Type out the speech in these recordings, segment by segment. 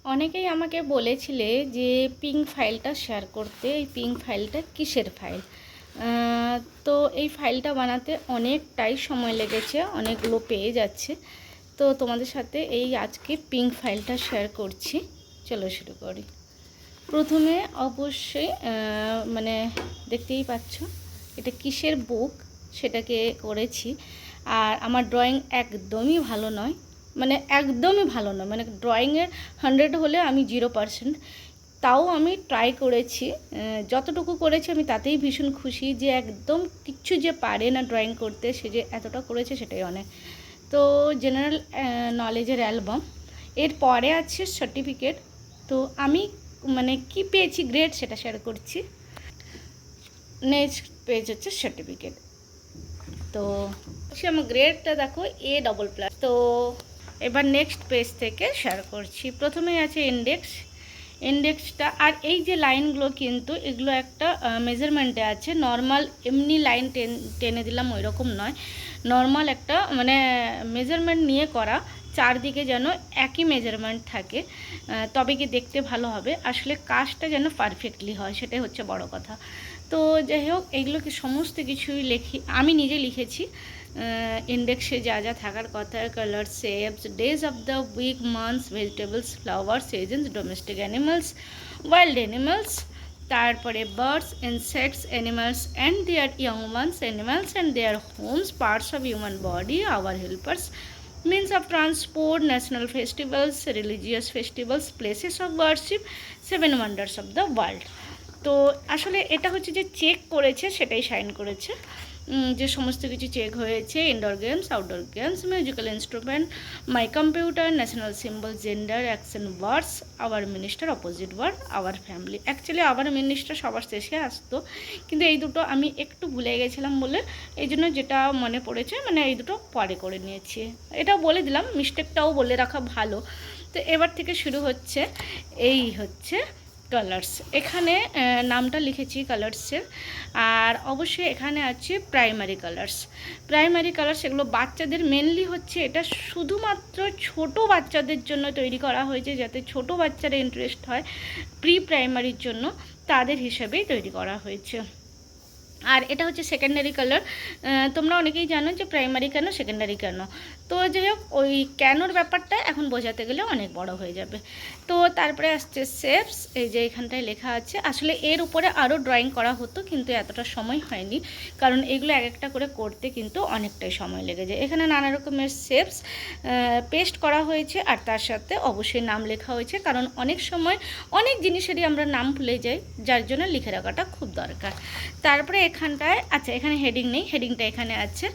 অনেকেই আমাকে বলেছিলে যে পিঙ্ক ফাইলটা শেয়ার করতে। এই পিঙ্ক ফাইলটা কিসের ফাইল? তো এই ফাইলটা বানাতে অনেকটাই সময় লেগেছে, অনেকগুলো পেজ আছে। তো তোমাদের সাথে এই আজকে পিঙ্ক ফাইলটা শেয়ার করছি। চলো শুরু করি। প্রথমে অবশ্যই মানে দেখতেই পাচ্ছ এটা কিসের বুক সেটাকে করেছি। আর আমার ড্রয়িং একদমই ভালো নয়, মানে একদমই ভালো নয়, মানে ড্রয়িংয়ের 100 হলে আমি 0%। তাও আমি ট্রাই করেছি, যতটুকু করেছি আমি তাতেই ভীষণ খুশি। যে একদম কিচ্ছু যে পারে না ড্রয়িং করতে, সে যে এতটা করেছে সেটাই অনেক। তো জেনারেল নলেজের অ্যালবাম, এর পরে আছে সার্টিফিকেট। তো আমি মানে কি পেয়েছি গ্রেড সেটা শেয়ার করছি। নেক্সট পেজ হচ্ছে সার্টিফিকেট। তো আমার গ্রেডটা দেখো A++। তো এবার নেক্সট পেজ থেকে শেয়ার করছি। প্রথমেই আছে ইন্ডেক্সটা। আর এই যে লাইনগুলো কিন্তু এগুলো একটা মেজারমেন্টে আছে। নর্মাল এমনি লাইন টেনে দিলাম ওই রকম নয়, নর্মাল একটা মানে মেজারমেন্ট নিয়ে করা। চারদিকে যেন একই মেজারমেন্ট থাকে, তবে কি দেখতে ভালো হবে। আসলে কাজটা যেন পারফেক্টলি হয়, সেটাই হচ্ছে বড় কথা। তো যাই হোক, এইগুলোকে সমস্ত কিছুই আমি নিজে লিখেছি। ইন্ডেক্সে যা যা থাকার কথা, colour, shapes, days of the week, months, vegetables, flower, seasons, domestic animals, wild animals, তারপরে birds, insects, animals and their young ones, animals and their homes, parts of human body, our helpers, means of transport, national festivals, religious festivals, places of worship, 7 wonders of the world। তো আসলে এটা হচ্ছে যে check করেছে সেটাই sign করেছে, যে সমস্ত কিছু চেক হয়েছে। Indoor games, outdoor games, musical instrument, my computer, national symbol, gender, action words, our minister, opposite word, our family. Actually our minister সবার শেষে আসতো, কিন্তু এই দুটো আমি একটু ভুলে গেছিলাম বলে এই জন্য যেটা মনে পড়েছে মানে এই দুটো পরে করে নিয়েছি। এটাও বলে দিলাম, মিস্টেকটাও বলে রাখা ভালো। তো এবার থেকে শুরু হচ্ছে, এই হচ্ছে কালার্স। এখানে নামটা লিখেছি কালার্সের। আর অবশ্যই এখানে আছে প্রাইমারি কালার্স। এগুলো বাচ্চাদের মেনলি হচ্ছে, এটা শুধুমাত্র ছোট বাচ্চাদের জন্য তৈরি করা হয়েছে, যাতে ছোট বাচ্চারা ইন্টারেস্ট হয়। প্রি প্রাইমারির জন্য তাদের হিসেবেই তৈরি করা হয়েছে। আর এটা হচ্ছে সেকেন্ডারি কালার। তোমরা অনেকেই জানো যে প্রাইমারি কেন, সেকেন্ডারি কেন। তো যাই হোক, ওই কেনর ব্যাপারটা এখন বোঝাতে গেলে অনেক বড় হয়ে যাবে। তো তারপরে আসছে শেপস, এই যে এখানটায় লেখা আছে। আসলে এর উপরে আরও ড্রয়িং করা হতো, কিন্তু এতটা সময় হয়নি, কারণ এগুলো এক একটা করে করতে কিন্তু অনেকটাই সময় লেগে যায়। এখানে নানা রকমের শেপস পেস্ট করা হয়েছে, আর তার সাথে অবশ্যই নাম লেখা হয়েছে, কারণ অনেক সময় অনেক জিনিসেরই আমরা নাম ভুলে যাই, যার জন্য লিখে রাখাটা খুব দরকার। তারপরে এখানটায় আচ্ছা, এখানে হেডিং নেই, হেডিংটা এখানে আছে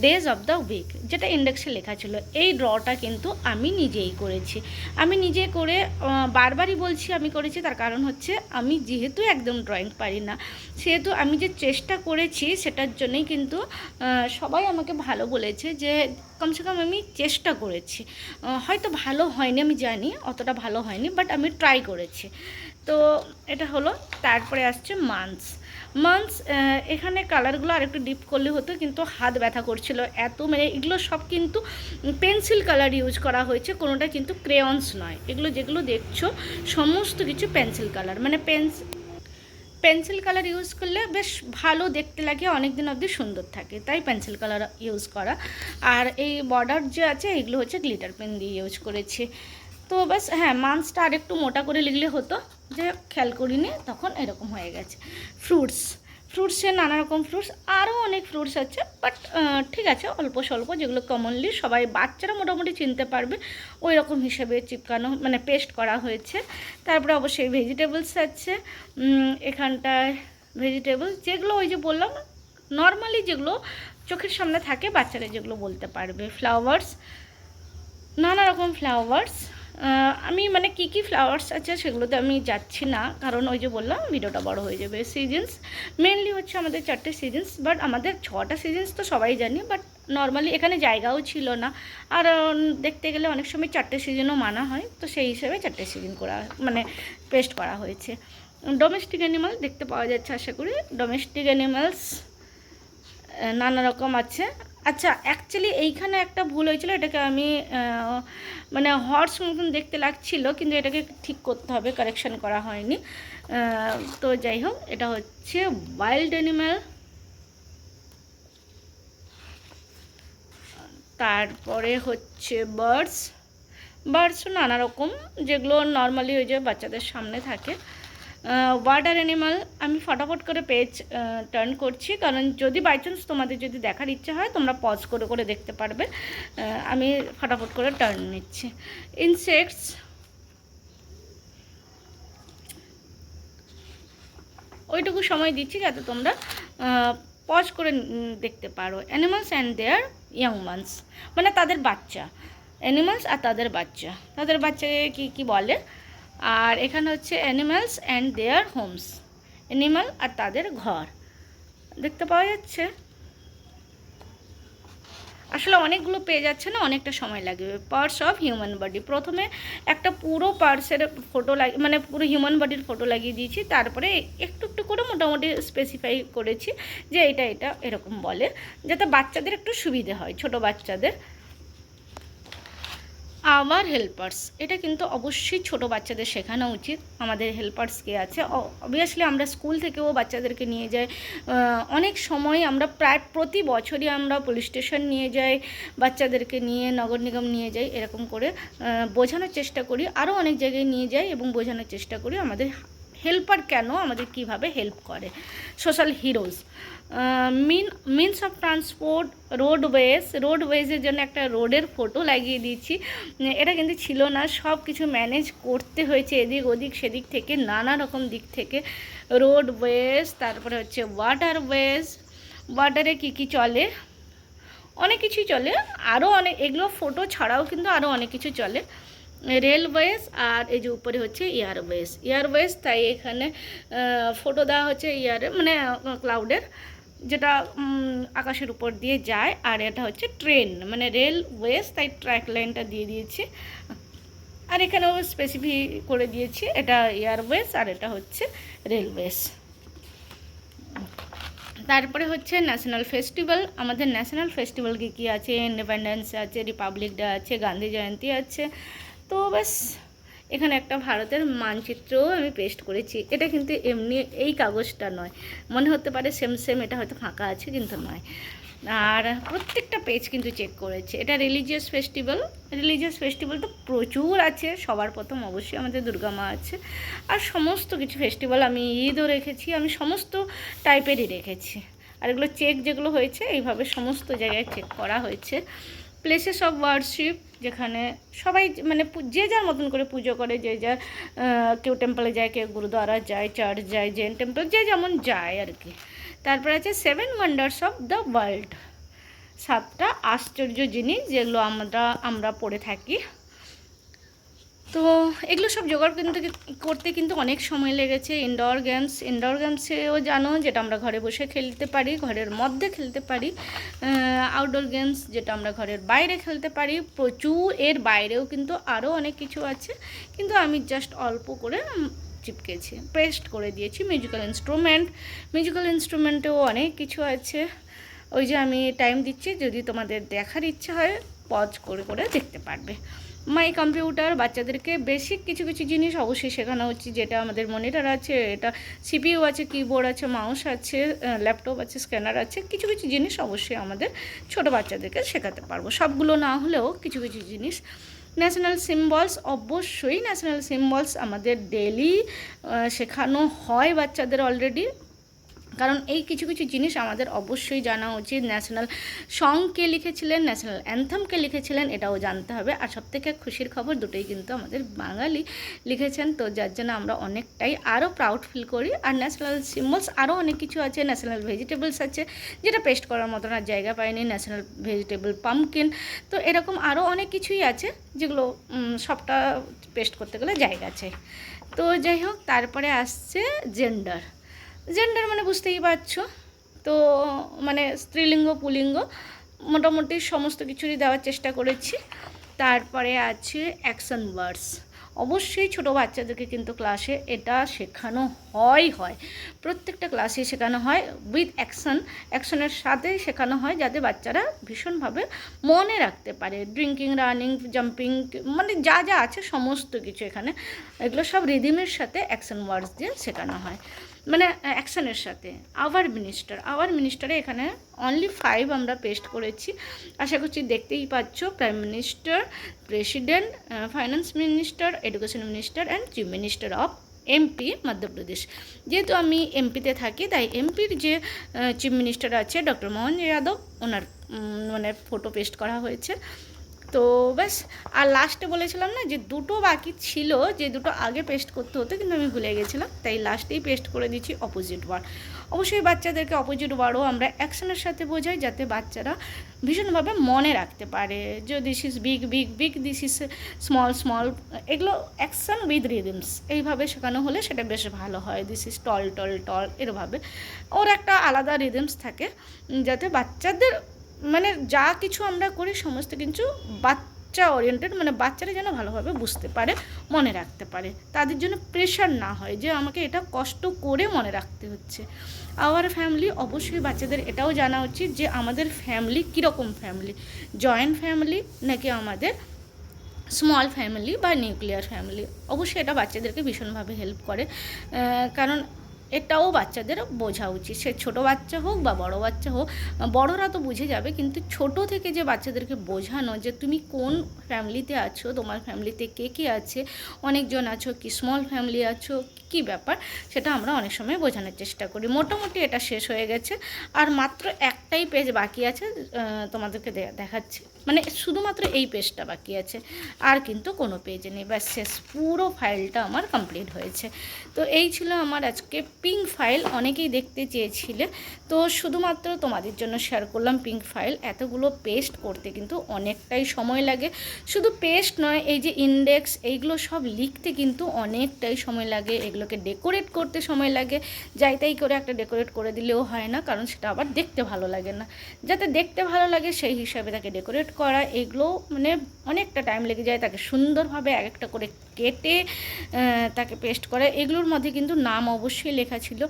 ডেজ অফ দ্য উইক, যেটা ইন্ডেক্সে লেখা ছিল। এই ড্রটা কিন্তু আমি নিজেই করেছি। আমি নিজে করে বারবারই বলছি আমি করেছি, তার কারণ হচ্ছে আমি যেহেতু একদম ড্রয়িং পারি না, সেহেতু আমি যে চেষ্টা করেছি সেটার জন্যই কিন্তু সবাই আমাকে ভালো বলেছে, যে কমসে কম আমি চেষ্টা করেছি। হয়তো ভালো হয়নি, আমি জানি অতটা ভালো হয়নি, বাট আমি ট্রাই করেছি। তো এটা হলো। তারপরে আসছে মান্থস। এখানে কালারগুলো আরেকটু ডিপ করলে হতো, কিন্তু হাত ব্যথা করছিল এত, মানে এগুলো সব কিন্তু পেন্সিল কালার ইউজ করা হয়েছে, কোনোটা কিন্তু ক্রেয়ন্স নয়। এগুলো যেগুলো দেখছো সমস্ত কিছু পেন্সিল কালার, মানে পেন্সিল কালার ইউজ করলে বেশ ভালো দেখতে লাগে, অনেক দিন অবধি সুন্দর থাকে, তাই পেন্সিল কালার ইউজ করা। আর এই বর্ডার যে আছে এগুলো হচ্ছে গ্লিটার পেন দিয়ে ইউজ করেছি। তো বাস, হ্যাঁ, মান্থসটা আরেকটু মোটা করে লিখলে হতো, যে খেয়াল করিনি, তখন এরকম হয়ে গেছে। ফ্রুটসের নানা রকম ফ্রুটস, আরও অনেক ফ্রুটস আছে, বাট ঠিক আছে, অল্প স্বল্প যেগুলো কমনলি সবাই বাচ্চারা মোটামুটি চিনতে পারবে ওই রকম হিসেবে চিপকানো, মানে পেস্ট করা হয়েছে। তারপরে অবশ্যই ভেজিটেবলস আছে এখানটায়। ভেজিটেবল যেগুলো ওই যে বললাম নর্মালি যেগুলো চোখের সামনে থাকে, বাচ্চারা যেগুলো বলতে পারবে। ফ্লাওয়ার্স, নানা রকম ফ্লাওয়ার্স। আমি মানে কি ফ্লাওয়ার্স আছে সেগুলোতে আমি যাচ্ছি না, কারণ ওই যে বললাম ভিডিওটা বড় হয়ে যাবে। সিজনস মেনলি হচ্ছে আমাদের 4টে সিজনস, বাট আমাদের 6টা সিজনস তো সবাই জানি, বাট নর্মালি এখানে জায়গাও ছিল না। আর দেখতে গেলে অনেক সময় 4টে সিজনও মানা হয়, তো সেই হিসেবে 4টে সিজন করা, মানে পেস্ট করা হয়েছে। ডোমেস্টিক অ্যানিমাল দেখতে পাওয়া যাচ্ছে আশা করি। ডোমেস্টিক অ্যানিমালস নানা রকম আছে। আচ্ছা, অ্যাকচুয়ালি এইখানে একটা ভুল হয়েছিল, এটাকে আমি মানে হর্স মতন দেখতে লাগছিল, কিন্তু এটাকে ঠিক করতে হবে, কারেকশন করা হয়নি। তো যাই হোক, এটা হচ্ছে ওয়াইল্ড অ্যানিম্যাল। তারপরে হচ্ছে বার্ডসও নানা রকম, যেগুলো নর্মালি ওই যে বাচ্চাদের সামনে থাকে। ওয়াটার অ্যানিমাল আমি ফটাফট করে পেজ টার্ন করছি, কারণ যদি বাই চান্স তোমাদের যদি দেখার ইচ্ছা হয় তোমরা পজ করে করে দেখতে পারবে। আমি ফটাফট করে টার্ন নিচ্ছি। ইনসেক্টস, ওইটুকু সময় দিচ্ছি যাতে তোমরা পজ করে দেখতে পারো। Animals and their young ones, মানে তাদের বাচ্চা, অ্যানিমালস আর তাদের বাচ্চাকে কী বলে। আর এখানে হচ্ছে animals and their homes, animal আর তাদের ঘর দেখতে পাওয়া যাচ্ছে। আসলে অনেকগুলো পেয়ে যাচ্ছে না, অনেকটা সময় লাগবে। পার্টস অফ হিউম্যান বডি, প্রথমে একটা পুরো পার্টসের ফটো মানে পুরো হিউম্যান বডির ফটো লাগিয়ে দিয়েছি, তারপরে একটু একটু করে মোটামুটি স্পেসিফাই করেছি যে এটা এরকম বলে, যাতে বাচ্চাদের একটু সুবিধে হয়, ছোট বাচ্চাদের। আওয়ার হেল্পার্স, এটা কিন্তু অবশ্যই ছোট বাচ্চাদের শেখানো উচিত আমাদের হেল্পার্স কে আছে। অবভিয়াসলি আমরা স্কুল থেকেও বাচ্চাদেরকে নিয়ে যাই, অনেক সময় আমরা প্রায় প্রতি বছরই আমরা পুলিশ স্টেশন নিয়ে যাই, বাচ্চাদেরকে নিয়ে নগর নিগম নিয়ে যাই, এরকম করে বোঝানোর চেষ্টা করি। আরও অনেক জায়গায় নিয়ে যাই এবং বোঝানোর চেষ্টা করি আমাদের হেল্পার কেন আমাদের কিভাবে হেল্প করে। Social heroes, means of transport, রোডওয়েজের জন্য একটা রোডের ফটো লাগিয়ে দিয়েছি। এটা কিন্তু ছিল না, সব কিছু ম্যানেজ করতে হয়েছে এদিক ওদিক সেদিক থেকে, নানা রকম দিক থেকে। রোডওয়েজ, তারপরে হচ্ছে ওয়াটারওয়েজ, ওয়াটারে কী চলে, অনেক কিছুই চলে, আরও অনেক, এগুলো ফটো ছাড়াও কিন্তু আরও অনেক কিছু চলে। রেলওয়েজ, আর এই যে উপরে হচ্ছে এয়ারওয়েজ, তাই এখানে ফটো দেওয়া হচ্ছে মানে ক্লাউডের, যেটা আকাশের উপর দিয়ে যায়। আর এটা হচ্ছে ট্রেন, মানে রেলওয়েজ, তাই ট্র্যাক লাইনটা দিয়ে দিয়েছি। আর এখানেও স্পেসিফাই করে দিয়েছি এটা এয়ারওয়েজ আর এটা হচ্ছে রেলওয়েজ। তারপরে হচ্ছে ন্যাশনাল ফেস্টিভ্যাল, আমাদের ন্যাশনাল ফেস্টিভ্যাল কী আছে, ইন্ডিপেন্ডেন্স আছে, রিপাবলিক ডে আছে, গান্ধী জয়ন্তী আছে। তো ব্যাস, এখানে একটা ভারতের মানচিত্রও আমি পেস্ট করেছি। এটা কিন্তু এমনি এই কাগজটা নয়, মনে হতে পারে সেম এটা হয়তো ফাঁকা আছে, কিন্তু নয়। আর প্রত্যেকটা পেজ কিন্তু চেক করেছে। এটা রিলিজিয়াস ফেস্টিভ্যাল তো প্রচুর আছে। সবার প্রথম অবশ্যই আমাদের দুর্গা মা আছে, আর সমস্ত কিছু ফেস্টিভ্যাল, আমি ঈদও রেখেছি, আমি সমস্ত টাইপেরই রেখেছি। আর এগুলো চেক যেগুলো হয়েছে এইভাবে সমস্ত জায়গায় চেক করা হয়েছে। প্লেসেস অফ ওয়ার্শিপ, যেখানে সবাই মানে যে যার মতন করে পুজো করে, যে যার, কেউ টেম্পলে যায়, কেউ গুরুদ্বারা যায়, চার্চ যায়, জৈন টেম্পল, যে যেমন যায় আর কি। তারপর আছে 7 ওয়ান্ডার্স অফ দ্য ওয়ার্ল্ড, 7টা আশ্চর্য জিনিস যেগুলো আমরা পড়ে থাকি। তো এগুলো সব জোগাড় করতে কিন্তু অনেক সময় লেগেছে। ইনডোর গেমসেও জানো, যেটা আমরা ঘরে বসে খেলতে পারি, ঘরের মধ্যে খেলতে পারি। আউটডোর গেমস, যেটা আমরা ঘরের বাইরে খেলতে পারি প্রচুর। এর বাইরেও কিন্তু আরও অনেক কিছু আছে, কিন্তু আমি জাস্ট অল্প করে চিপকেছি, পেস্ট করে দিয়েছি। মিউজিক্যাল ইনস্ট্রুমেন্টেও অনেক কিছু আছে। ওই যে আমি টাইম দিচ্ছি, যদি তোমাদের দেখার ইচ্ছা হয় পজ করে করে দেখতে পারবে। মাই কম্পিউটার, বাচ্চাদেরকে বেসিক কিছু কিছু জিনিস অবশ্যই শেখানো হচ্ছে, যেটা আমাদের মনিটর আছে, এটা সিপিইউ আছে, কিবোর্ড আছে, মাউস আছে, ল্যাপটপ আছে, স্ক্যানার আছে, কিছু কিছু জিনিস অবশ্যই আমাদের ছোট বাচ্চাদেরকে শেখাতে পারবো, সবগুলো না হলেও কিছু কিছু জিনিস। ন্যাশনাল সিম্বলস, অবশ্যই ন্যাশনাল সিম্বলস আমাদের ডেলি শেখানো হয় বাচ্চাদের অলরেডি, কারণ এই কিছু কিছু জিনিস আমাদের অবশ্যই জানা উচিত। ন্যাশনাল সং কে লিখেছিলেন, ন্যাশনাল অ্যান্থেম কে লিখেছিলেন, এটাও জানতে হবে। আর সবথেকে খুশির খবর, দুটোই কিন্তু আমাদের বাঙালি লিখেছেন, তো যার জন্য আমরা অনেকটাই আরও প্রাউড ফিল করি। আর ন্যাশনাল সিম্বলস আরও অনেক কিছু আছে। ন্যাশনাল ভেজিটেবলস আছে, যেটা পেস্ট করার মতন আর জায়গা পায়নি, ন্যাশনাল ভেজিটেবল পাম্পকিন। তো এরকম আরও অনেক কিছুই আছে, যেগুলো সবটা পেস্ট করতে গেলে জায়গা আছে। তো যাই হোক, তারপরে আসছে জেন্ডার মানে বুঝতেই পারছো, তো মানে স্ত্রীলিঙ্গ পুলিঙ্গ মোটামুটি সমস্ত কিছুরই দেওয়ার চেষ্টা করেছি। তারপরে আছে অ্যাকশন ওয়ার্ডস, অবশ্যই ছোটো বাচ্চাদেরকে কিন্তু ক্লাসে এটা শেখানো হয় প্রত্যেকটা ক্লাসে শেখানো হয় উইথ অ্যাকশনের সাথে শেখানো হয়, যাতে বাচ্চারা ভীষণভাবে মনে রাখতে পারে। ড্রিঙ্কিং, রানিং, জাম্পিং, মানে যা যা আছে সমস্ত কিছু এখানে, এগুলো সব রিদিমের সাথে অ্যাকশন ওয়ার্ডস দিয়ে শেখানো হয়, মানে অ্যাকশনের সাথে। আওয়ার মিনিস্টারে এখানে অনলি 5 আমরা পেস্ট করেছি। আশা করছি দেখতেই পাচ্ছ, prime minister, president, finance minister, education minister and chief minister of MP Madhya Pradesh. যেহেতু আমি এমপিতে থাকি, তাই এমপির যে চিফ মিনিস্টার আছে ডক্টর মোহন যাদব, ওনার মানে ফটো পেস্ট করা হয়েছে। তো ব্যাস, আর লাস্টে বলেছিলাম না যে দুটো বাকি ছিল, যে দুটো আগে পেস্ট করতে হতো কিন্তু আমি ভুলে গেছিলাম, তাই লাস্টেই পেস্ট করে দিচ্ছি অপোজিট ওয়ার্ড। অবশ্যই বাচ্চাদেরকে অপোজিট ওয়ার্ডও আমরা অ্যাকশনের সাথে বোঝাই, যাতে বাচ্চারা ভীষণভাবে মনে রাখতে পারে। যে this is big big big, this is small small, এগুলো অ্যাকশন উইথ রিদমস এইভাবে শেখানো হলে সেটা বেশ ভালো হয়। দিস ইজ টল টল টল, এরভাবে ওর একটা আলাদা রিদমস থাকে, যাতে বাচ্চাদের মানে যা কিছু আমরা করি সমস্ত কিছু বাচ্চা ওরিয়েন্টেড, মানে বাচ্চারা যেন ভালোভাবে বুঝতে পারে, মনে রাখতে পারে, তাদের জন্য প্রেশার না হয় যে আমাকে এটা কষ্ট করে মনে রাখতে হচ্ছে। আওয়ার ফ্যামিলি, অবশ্যই বাচ্চাদের এটাও জানা উচিত যে আমাদের ফ্যামিলি কীরকম ফ্যামিলি, জয়েন্ট ফ্যামিলি নাকি আমাদের স্মল ফ্যামিলি বা নিউক্লিয়ার ফ্যামিলি। অবশ্যই এটা বাচ্চাদেরকে ভীষণভাবে হেল্প করে, কারণ এটাও বাচ্চাদের বোঝা উচিত, সে ছোটো বাচ্চা হোক বা বড় বাচ্চা হোক। বড়রা তো বুঝে যাবে, কিন্তু ছোট থেকে যে বাচ্চাদেরকে বোঝানো যে তুমি কোন ফ্যামিলিতে আছো, তোমার ফ্যামিলিতে কে কে আছে, অনেকজন আছো কি, স্মল ফ্যামিলি আছো, কি ব্যাপার, সেটা আমরা অনেক সময় বোঝানোর চেষ্টা করি। মোটামুটি এটা শেষ হয়ে গেছে, আর মাত্র একটাই পেজ বাকি আছে, তোমাদেরকে দেখাচ্ছি, মানে শুধুমাত্র এই পেজটা বাকি আছে, আর কিন্তু কোনো পেজে নেই। ব্যাস শেষ, পুরো ফাইলটা আমার কমপ্লিট হয়েছে। তো এই ছিল আমার আজকে পিঙ্ক ফাইল। অনেকেই দেখতে চেয়েছিলে, তো শুধুমাত্র তোমাদের জন্য শেয়ার করলাম পিঙ্ক ফাইল। এতগুলো পেস্ট করতে কিন্তু অনেকটাই সময় লাগে, শুধু পেস্ট নয়, এই যে ইন্ডেক্স এইগুলো সব লিখতে কিন্তু অনেকটাই সময় লাগে, এগুলোকে ডেকোরেট করতে সময় লাগে। যাই তাই করে একটা ডেকোরেট করে দিলেও হয় না, কারণ সেটা আবার দেখতে ভালো লাগে না। যাতে দেখতে ভালো লাগে সেই হিসাবে তাকে ডেকোরেট করা, এগুলো মানে অনেকটা টাইম লেগে যায়। তাকে সুন্দরভাবে এক একটা করে কেটে তাকে পেস্ট করে। এগুলোর মধ্যে কিন্তু নাম অবশ্যই লেখা ছিল,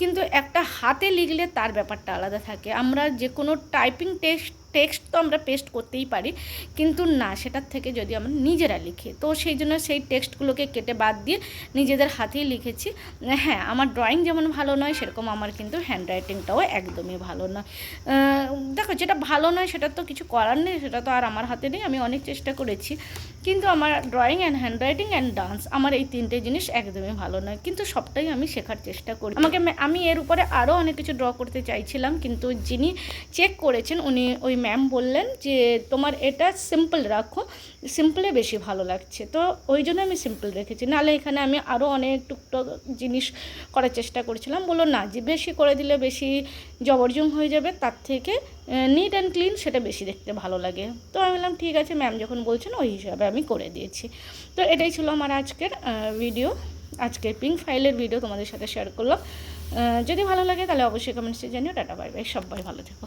কিন্তু একটা হাতে লিখলে তার ব্যাপারটা আলাদা থাকে। আমরা যে কোনো টাইপিং টেক্সট তো আমরা পেস্ট করতেই পারি, কিন্তু না, সেটার থেকে যদি আমরা নিজেরা লিখি, তো সেই জন্য সেই টেক্সটগুলোকে কেটে বাদ দিয়ে নিজেদের হাতেই লিখেছি। হ্যাঁ, আমার ড্রয়িং যেমন ভালো নয়, সেরকম আমার কিন্তু হ্যান্ডরাইটিংটাও একদমই ভালো নয়। দেখো, যেটা ভালো নয় সেটা তো কিছু করার নেই, সেটা তো আর আমার হাতে নেই, আমি অনেক চেষ্টা করেছি, কিন্তু আমার drawing and handwriting and dance, আমার এই তিনটে জিনিস একদমই ভালো নয়, কিন্তু সবটাই আমি শেখার চেষ্টা করি। আমি এর উপরে আরও অনেক কিছু ড্র করতে চাইছিলাম, কিন্তু যিনি চেক করেছেন উনি, ওই ম্যাম বললেন যে তোমার এটা সিম্পল রাখো, সিম্পলে বেশি ভালো লাগছে, তো ওই জন্য আমি সিম্পল রেখেছি। নাহলে এখানে আমি আরও অনেক টুকটাক জিনিস করার চেষ্টা করছিলাম, বললো না, যে বেশি করে দিলে বেশি জবরজং হয়ে যাবে, তার থেকে নিট অ্যান্ড ক্লিন সেটা বেশি দেখতে ভালো লাগে। তো আমি বললাম ঠিক আছে, ম্যাম যখন বলছেন ওই হিসাবে আমি করে দিয়েছি। তো এটাই ছিল আমার আজকের ভিডিও, আজকের পিঙ্ক ফাইলের ভিডিও তোমাদের সাথে শেয়ার করলাম। যদি ভালো লাগে তাহলে অবশ্যই কমেন্টসে জানিও। টাটা, বাই বাই, সবাই ভালো থেকো।